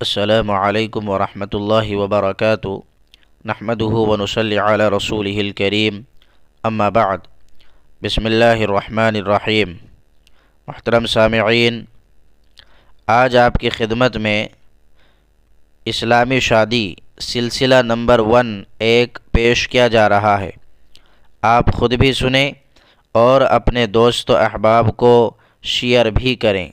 السلام علیکم ورحمۃ اللہ وبرکاتہ نحمده ونصلی علی رسولہ الکریم اما بعد بسم اللہ الرحمن الرحیم۔ محترم سامعین، آج آپ کی خدمت میں اسلامی شادی سلسلہ نمبر 1 پیش کیا جا رہا ہے۔ آپ خود بھی سنیں اور اپنے دوست و احباب کو شیئر بھی کریں۔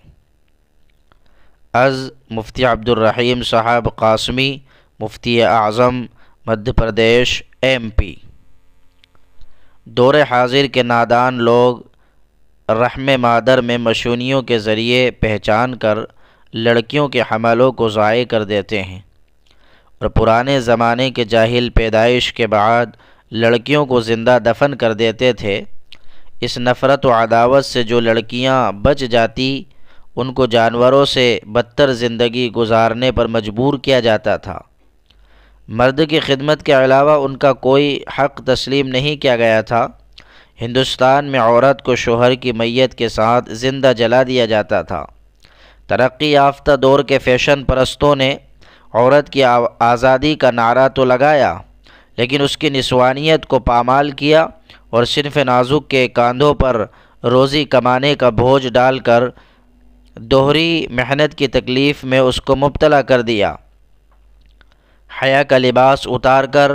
از مفتی عبدالرحیم صاحب قاسمی، مفتی اعظم مدھیہ پردیش MP۔ دور حاضر کے نادان لوگ رحم مادر میں مشونیوں کے ذریعے پہچان کر لڑکیوں کے حملوں کو ضائع کر دیتے ہیں، اور پرانے زمانے کے جاہل پیدائش کے بعد لڑکیوں کو زندہ دفن کر دیتے تھے۔ اس نفرت و عداوت سے جو لڑکیاں بچ جاتی ان کو جانوروں سے بدتر زندگی گزارنے پر مجبور کیا جاتا تھا۔ مرد کی خدمت کے علاوہ ان کا کوئی حق تسلیم نہیں کیا گیا تھا۔ ہندوستان میں عورت کو شوہر کی میت کے ساتھ زندہ جلا دیا جاتا تھا۔ ترقی یافتہ دور کے فیشن پرستوں نے عورت کی آزادی کا نعرہ تو لگایا، لیکن اس کی نسوانیت کو پامال کیا اور صنف نازک کے کاندھوں پر روزی کمانے کا بوجھ ڈال کر دوہری محنت کی تکلیف میں اس کو مبتلا کر دیا۔ حیا کا لباس اتار کر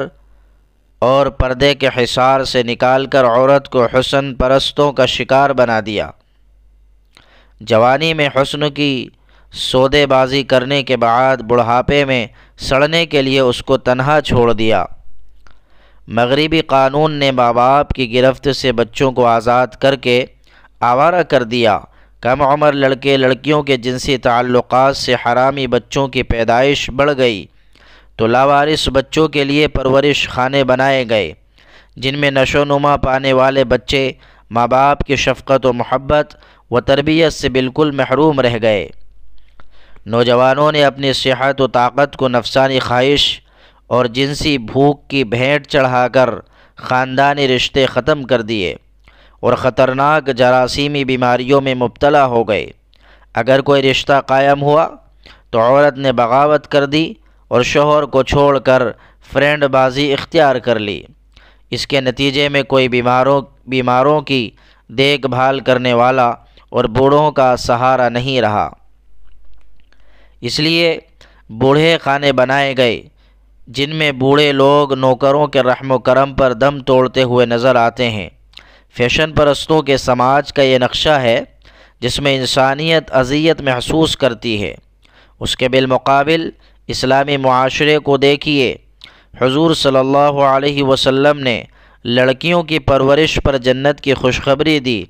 اور پردے کے حصار سے نکال کر عورت کو حسن پرستوں کا شکار بنا دیا۔ جوانی میں حسن کی سودے بازی کرنے کے بعد بڑھاپے میں سڑنے کے لیے اس کو تنہا چھوڑ دیا۔ مغربی قانون نے ماں باپ کی گرفت سے بچوں کو آزاد کر کے آوارہ کر دیا۔ کم عمر لڑکے لڑکیوں کے جنسی تعلقات سے حرامی بچوں کی پیدائش بڑھ گئی، تو لاوارث بچوں کے لیے پرورش خانے بنائے گئے، جن میں نشو و نما پانے والے بچے ماں باپ کی شفقت و محبت و تربیت سے بالکل محروم رہ گئے۔ نوجوانوں نے اپنی صحت و طاقت کو نفسانی خواہش اور جنسی بھوک کی بھیٹ چڑھا کر خاندانی رشتے ختم کر دیے اور خطرناک جراثیمی بیماریوں میں مبتلا ہو گئے۔ اگر کوئی رشتہ قائم ہوا تو عورت نے بغاوت کر دی اور شوہر کو چھوڑ کر فرینڈ بازی اختیار کر لی۔ اس کے نتیجے میں کوئی بیماروں کی دیکھ بھال کرنے والا اور بوڑھوں کا سہارا نہیں رہا۔ اس لیے بوڑھے خانے بنائے گئے، جن میں بوڑھے لوگ نوکروں کے رحم و کرم پر دم توڑتے ہوئے نظر آتے ہیں۔ فیشن پرستوں کے سماج کا یہ نقشہ ہے جس میں انسانیت اذیت محسوس کرتی ہے۔ اس کے بالمقابل اسلامی معاشرے کو دیکھیے۔ حضور صلی اللہ علیہ وسلم نے لڑکیوں کی پرورش پر جنت کی خوشخبری دی،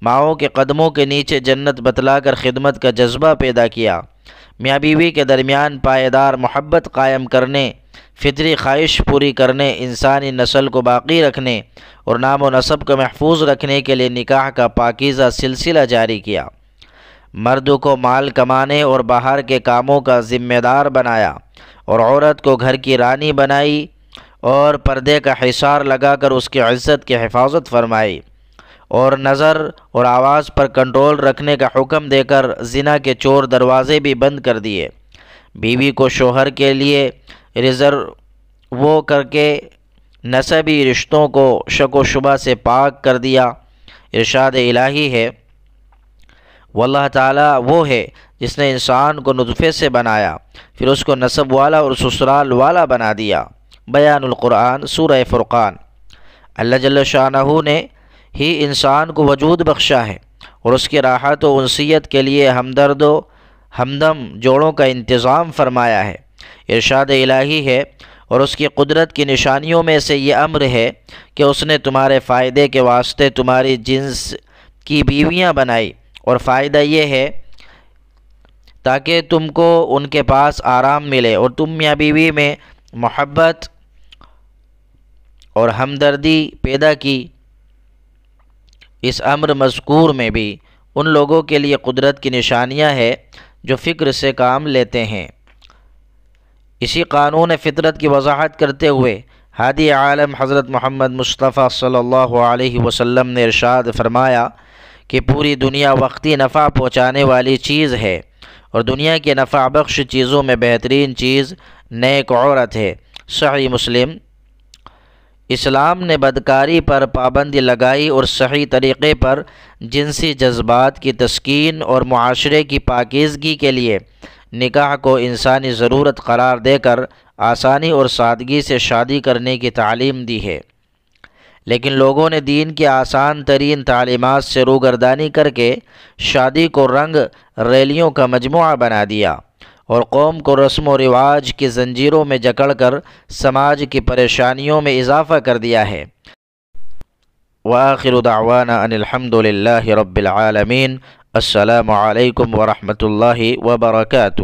ماؤں کے قدموں کے نیچے جنت بتلا کر خدمت کا جذبہ پیدا کیا، میاں بیوی کے درمیان پائیدار محبت قائم کرنے، فطری خواہش پوری کرنے، انسانی نسل کو باقی رکھنے اور نام و نسب کو محفوظ رکھنے کے لیے نکاح کا پاکیزہ سلسلہ جاری کیا۔ مرد کو مال کمانے اور باہر کے کاموں کا ذمہ دار بنایا اور عورت کو گھر کی رانی بنائی اور پردے کا حصار لگا کر اس کی عزت کی حفاظت فرمائی، اور نظر اور آواز پر کنٹرول رکھنے کا حکم دے کر زنا کے چور دروازے بھی بند کر دیے۔ بیوی کو شوہر کے لیے ریزرو کر کے نسبی رشتوں کو شک و شبہ سے پاک کر دیا۔ ارشاد الہی ہے، واللہ تعالیٰ وہ ہے جس نے انسان کو نطفے سے بنایا، پھر اس کو نسب والا اور سسرال والا بنا دیا۔ بیان القرآن سورہ فرقان۔ اللہ جل شانہ نے ہی انسان کو وجود بخشا ہے اور اس کی راحت و انسیت کے لیے ہمدرد و ہمدم جوڑوں کا انتظام فرمایا ہے۔ ارشاد الہی ہے، اور اس کی قدرت کی نشانیوں میں سے یہ امر ہے کہ اس نے تمہارے فائدے کے واسطے تمہاری جنس کی بیویاں بنائی، اور فائدہ یہ ہے تاکہ تم کو ان کے پاس آرام ملے، اور تم میاں بیوی میں محبت اور ہمدردی پیدا کی۔ اس امر مذکور میں بھی ان لوگوں کے لیے قدرت کی نشانیاں ہیں جو فکر سے کام لیتے ہیں۔ اسی قانون فطرت کی وضاحت کرتے ہوئے ہادی عالم حضرت محمد مصطفیٰ صلی اللہ علیہ وسلم نے ارشاد فرمایا کہ پوری دنیا وقتی نفع پہنچانے والی چیز ہے، اور دنیا کی نفع بخش چیزوں میں بہترین چیز نیک عورت ہے۔ صحیح مسلم۔ اسلام نے بدکاری پر پابندی لگائی اور صحیح طریقے پر جنسی جذبات کی تسکین اور معاشرے کی پاکیزگی کے لیے نکاح کو انسانی ضرورت قرار دے کر آسانی اور سادگی سے شادی کرنے کی تعلیم دی ہے، لیکن لوگوں نے دین کی آسان ترین تعلیمات سے روگردانی کر کے شادی کو رنگ ریلیوں کا مجموعہ بنا دیا اور قوم کو رسم و رواج کی زنجیروں میں جکڑ کر سماج کی پریشانیوں میں اضافہ کر دیا ہے۔ وآخر دعوانا ان الحمد للہ رب العالمین۔ السلام علیکم ورحمۃ اللہ وبرکاتہ۔